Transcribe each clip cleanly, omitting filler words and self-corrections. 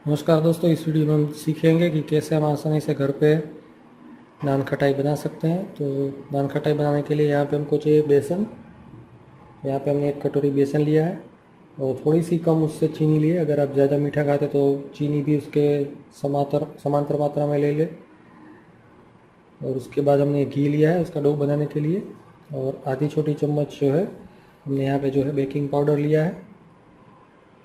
नमस्कार दोस्तों, इस वीडियो में हम सीखेंगे कि कैसे हम आसानी से घर पे नान खटाई बना सकते हैं। तो नान खटाई बनाने के लिए यहाँ पे हमको चाहिए बेसन। यहाँ पे हमने 1 कटोरी बेसन लिया है और थोड़ी सी कम उससे चीनी लिए। अगर आप ज़्यादा मीठा खाते तो चीनी भी उसके समांतर मात्रा में ले ले। और उसके बाद हमने घी लिया है उसका डो बनाने के लिए, और आधी छोटी चम्मच जो है हमने यहाँ पे जो है बेकिंग पाउडर लिया है।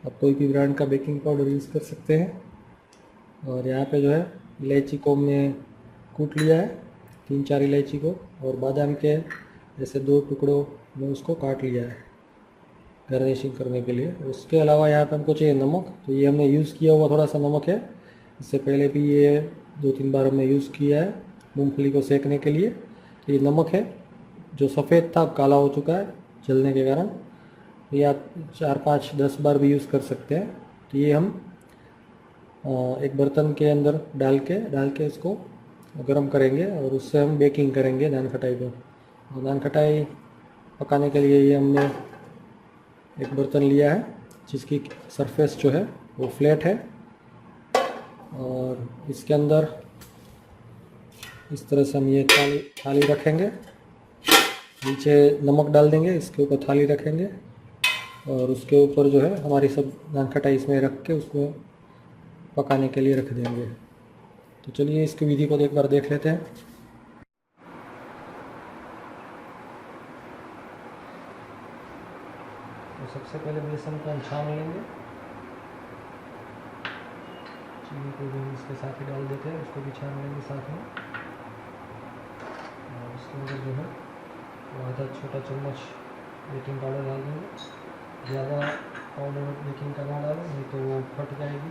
आप कोई भी ब्रांड का बेकिंग पाउडर यूज़ कर सकते हैं। और यहाँ पे जो है इलायची को हमने कूट लिया है, 3-4 इलायची को, और बादाम के जैसे 2 टुकड़ों में उसको काट लिया है गार्निशिंग करने के लिए। उसके अलावा यहाँ पे हमको चाहिए नमक। तो ये हमने यूज़ किया हुआ थोड़ा सा नमक है, इससे पहले भी ये 2-3 बार हमने यूज़ किया है मूंगफली को सेकने के लिए। तो ये नमक है, जो सफ़ेद था अब काला हो चुका है जलने के कारण। ये आप 4-5-10 बार भी यूज़ कर सकते हैं। तो ये हम एक बर्तन के अंदर डाल के इसको गर्म करेंगे और उससे हम बेकिंग करेंगे नान खटाई को। और नान खटाई पकाने के लिए ये हमने एक बर्तन लिया है जिसकी सरफेस जो है वो फ्लैट है, और इसके अंदर इस तरह से हम ये थाली रखेंगे, नीचे नमक डाल देंगे, इसके ऊपर थाली रखेंगे और उसके ऊपर जो है हमारी सब नान खटाई इसमें रख के उसको पकाने के लिए रख देंगे। तो चलिए इसकी विधि को एक बार देख लेते हैं। तो सबसे पहले बेसन को हम छान लेंगे, चीनी को भी इसके साथ ही डाल देते हैं, उसको भी छान लेंगे साथ में। और उसके अंदर जो है वो आधा छोटा चम्मच बेकिंग पाउडर डाल देंगे। ज़्यादा पाउडर बेकिंग का ना डालें, नहीं तो वो फट जाएगी,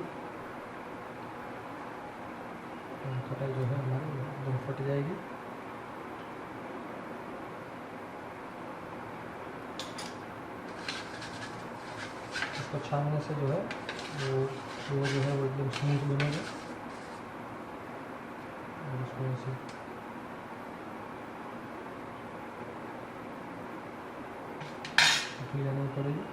खटाई जो है हमारी एकदम फट जाएगी। इसको छानने से जो है वो जो है वो एकदम स्मूथ बनेगा। और उसको ऐसे पकड़ी जानी पड़ेगी।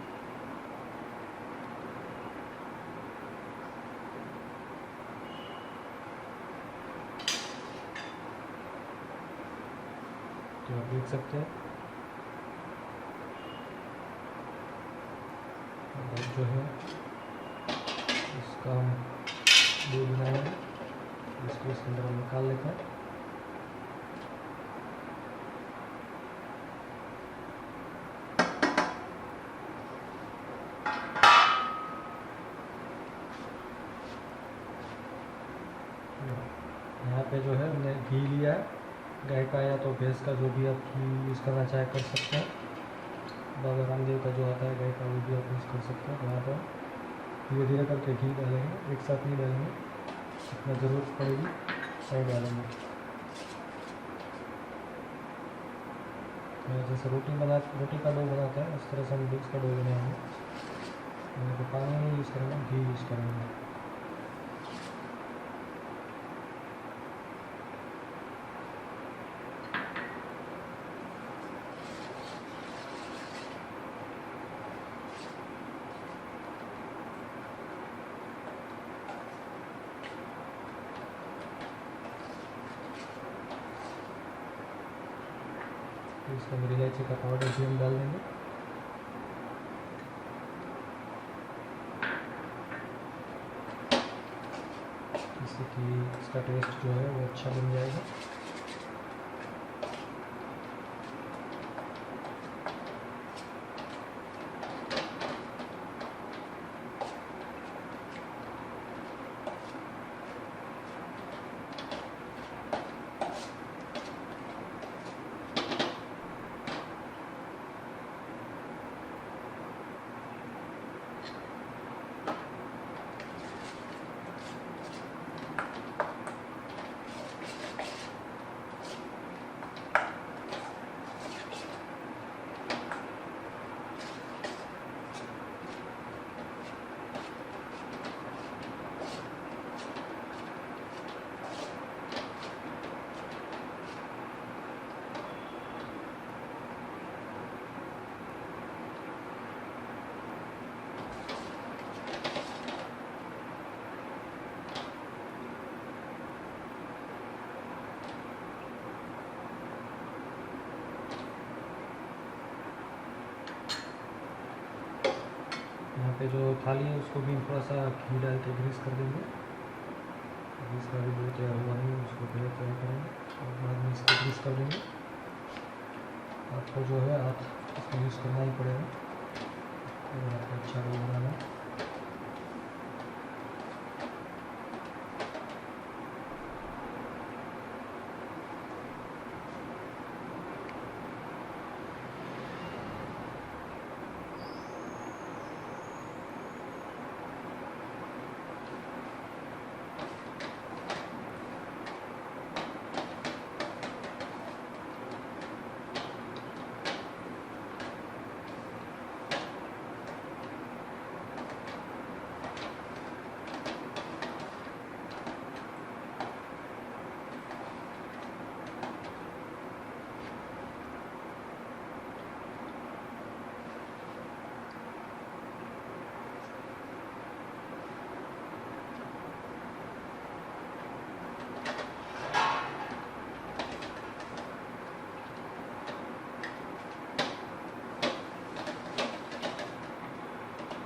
तो आप देख सकते हैं जो है इसका हम डो बनाएंगे, इसको इसके अंदर हम निकाल लेते हैं। यहाँ पे जो है हमने घी लिया है, गाय का या तो भैंस का, जो भी आप घी यूज़ करना चाहे कर सकते हैं। बाबा रामदेव का जो आता है गाय का, वो भी आप यूज़ कर सकते हैं। यहाँ पर धीरे धीरे करके घी डालेंगे, एक साथ नहीं डालेंगे, जितना ज़रूरत पड़ेगी सही डालेंगे। जैसे रोटी का डो बनाते हैं उस तरह से हम इसका डो बनाएंगे। तो पानी नहीं यूज़ करेंगे, घी यूज़ करेंगे। इसके अंदर इलायची का पाउडर भी हम डाल देंगे। जिससे कि इसका टेस्ट जो है वो अच्छा बन जाएगा। पे जो थाली है उसको भी थोड़ा सा घी डाल के ग्रीस कर देंगे। ग्रीस का भी बहुत तैयार हुआ नहीं, उसको पहले तैयार करेंगे और बाद में इसको ग्रीस कर देंगे। आपको जो है हाथ इसको यूज़ करना ही पड़ेगा और आपको अच्छा रोल बनाना है।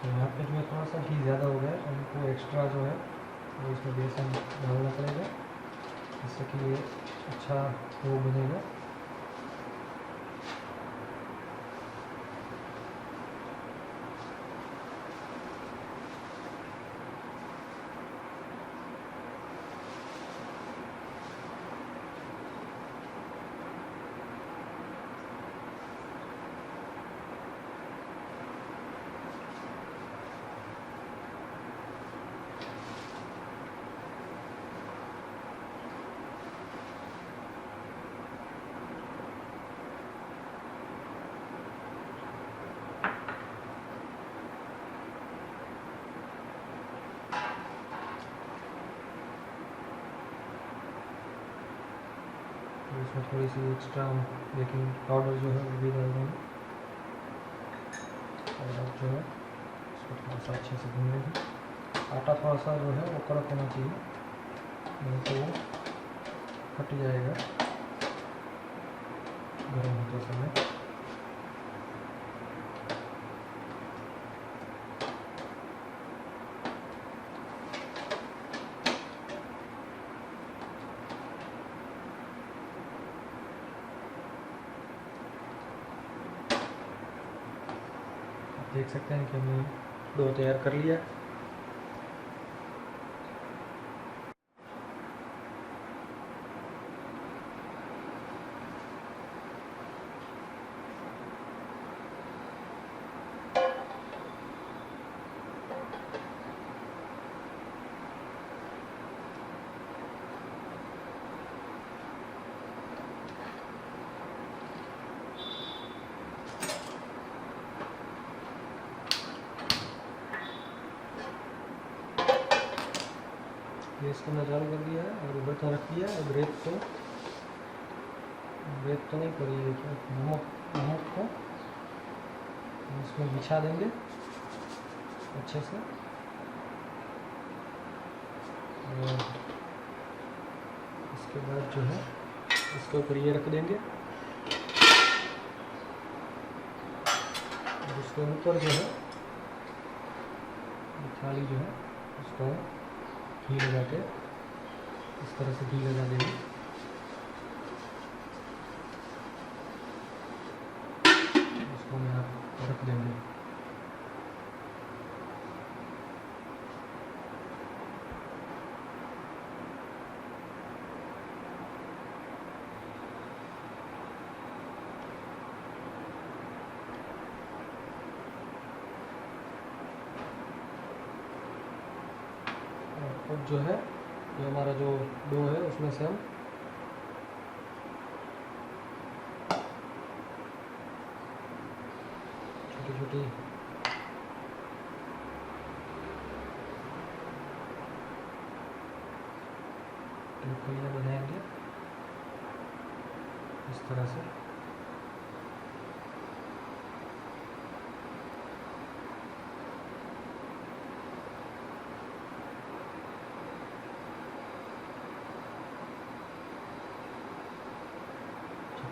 तो यहाँ पे जो है थोड़ा सा घी ज़्यादा हो गया है, हमको एक्स्ट्रा जो है वो इसमें बेसन डालना पड़ेगा जिससे कि ये अच्छा वो बनेगा। तो इसमें थोड़ी सी एक्स्ट्रा बेकिंग पाउडर जो है वो भी डाल देंगे और अब जो है इसको थोड़ा सा अच्छे से भून लेंगे। आटा थोड़ा सा जो है वो कड़क होना चाहिए, नहीं तो वो फट जाएगा गर्म होते समय। देख सकते हैं कि हमने डो तैयार कर लिया। गैस को मैं चालू कर दिया है और बर्तन रख दिया है। अब रेत तो नहीं करी है, क्या नमक को इसमें बिछा देंगे अच्छे से और इसके बाद जो है इसके ऊपर ये रख देंगे और उसके ऊपर जो है थाली जो है उसको घी लगा के इस तरह से घी लगा देंगे। इसको मैं आप रख देंगे। अब जो है जो हमारा जो डो है उसमें से हम छोटी छोटी टिक्कियाँ बनाएंगे इस तरह से।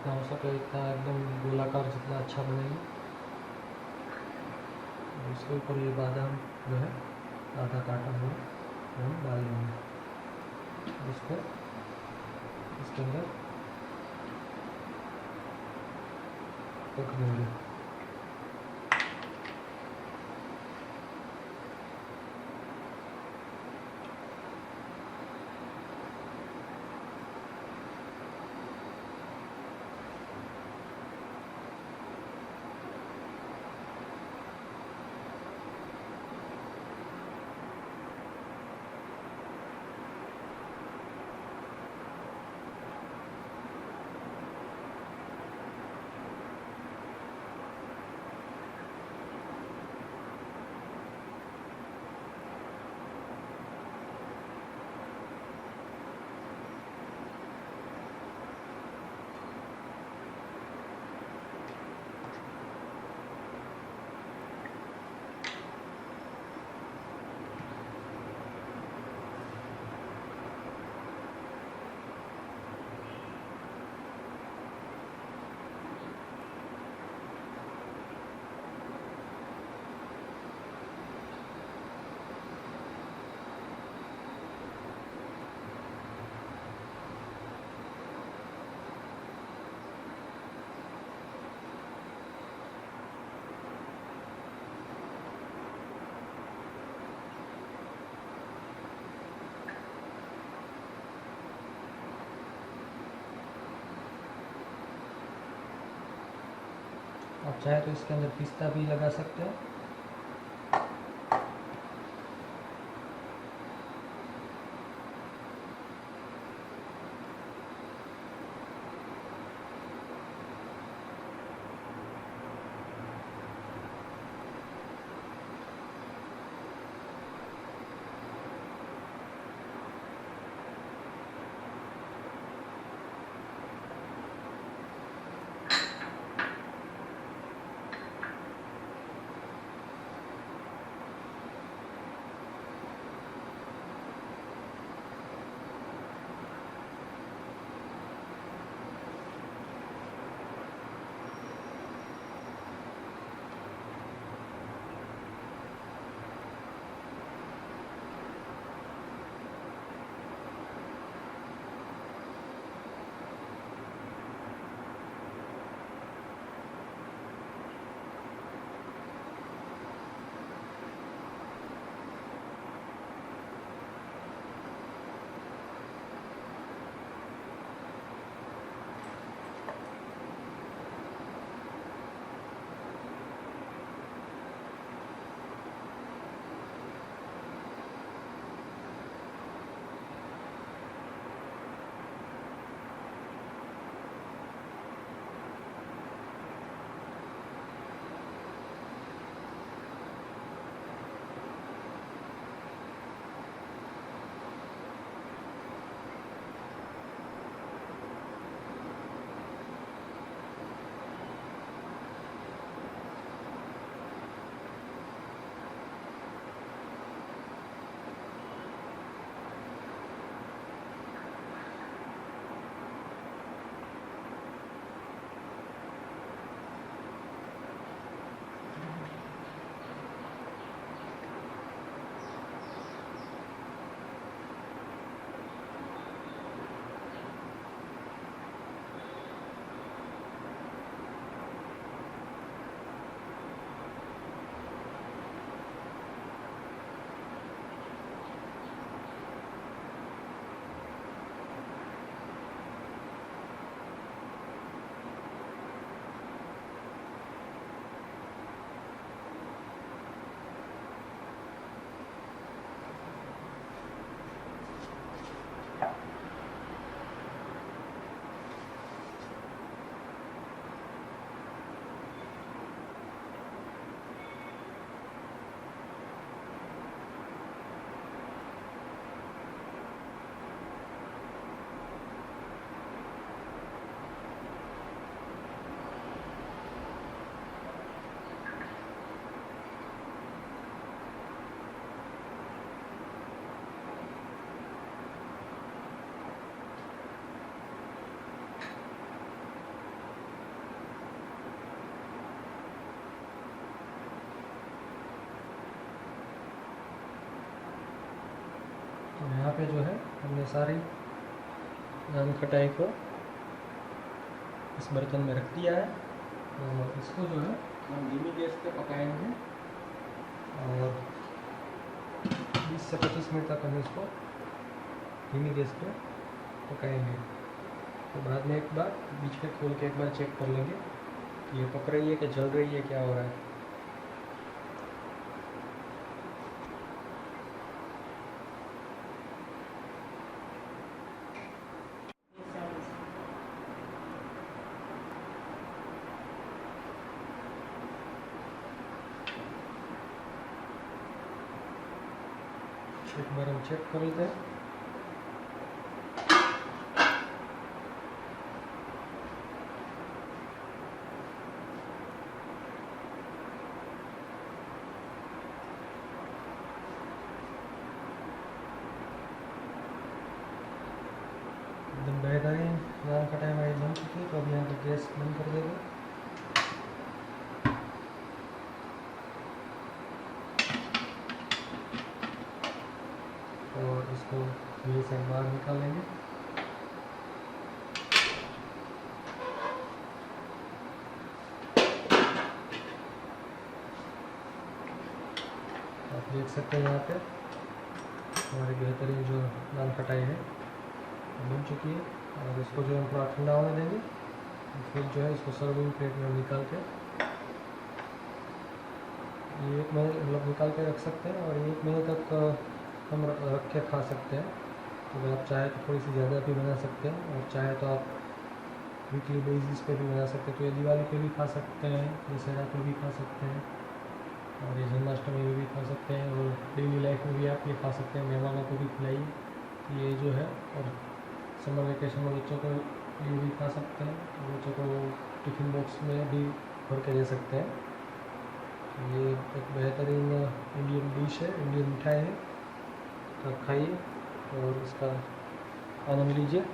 जितना हो सके इतना एकदम गोलाकार जितना अच्छा बनेगा। इसके ऊपर ये बादाम जो है आधा काटा हुआ हम डाल देंगे, जिसको इसके अंदर रख देंगे। आप चाहे तो इसके अंदर पिस्ता भी लगा सकते हैं। तो यहाँ पे जो है हमने सारी नान खटाई को इस बर्तन में रख दिया है और इसको जो है हम धीमी गैस पे पकाएंगे और 20 से 25 मिनट तक हम इसको धीमी गैस पे पकाएंगे। तो बाद में एक बार बीच में खोल के एक बार चेक कर लेंगे कि ये पक रही है कि जल रही है, क्या हो रहा है। एक बार हम चेक कर लेते हैं। एकदम बेहतरीन नान खटाई हमारी बन चुकी है। तो अब यहाँ पे गैस बंद कर देंगे। और इसको धीरे से बाहर निकालेंगे। आप देख सकते हैं यहाँ पे हमारी बेहतरीन जो नान खटाई है बन चुकी है। और इसको जो हम थोड़ा ठंडा होने देंगे, फिर जो है इसको सर्विंग प्लेट में निकाल के ये 1 महीने मतलब निकाल के रख सकते हैं और 1 महीने तक हम रख के खा सकते हैं। अगर आप चाहे तो थोड़ी सी ज़्यादा भी बना सकते हैं और चाहे तो आप वीकली बेसिस पे भी बना सकते हैं। तो ये दिवाली पे भी खा सकते हैं, दशहरा पे भी खा सकते हैं और ये जन्माष्टमी में भी खा सकते हैं और डेली लाइफ में भी आप ये खा सकते हैं। मेहमानों को भी खिलाइए। ये जो है और समर वेकेशन में बच्चों को ये भी खा सकते हैं। बच्चों को टिफ़िन बॉक्स में भी भर के दे सकते हैं। तो ये एक बेहतरीन इंडियन डिश है, इंडियन मिठाई है। तो आप खाइए और इसका आनंद लीजिए।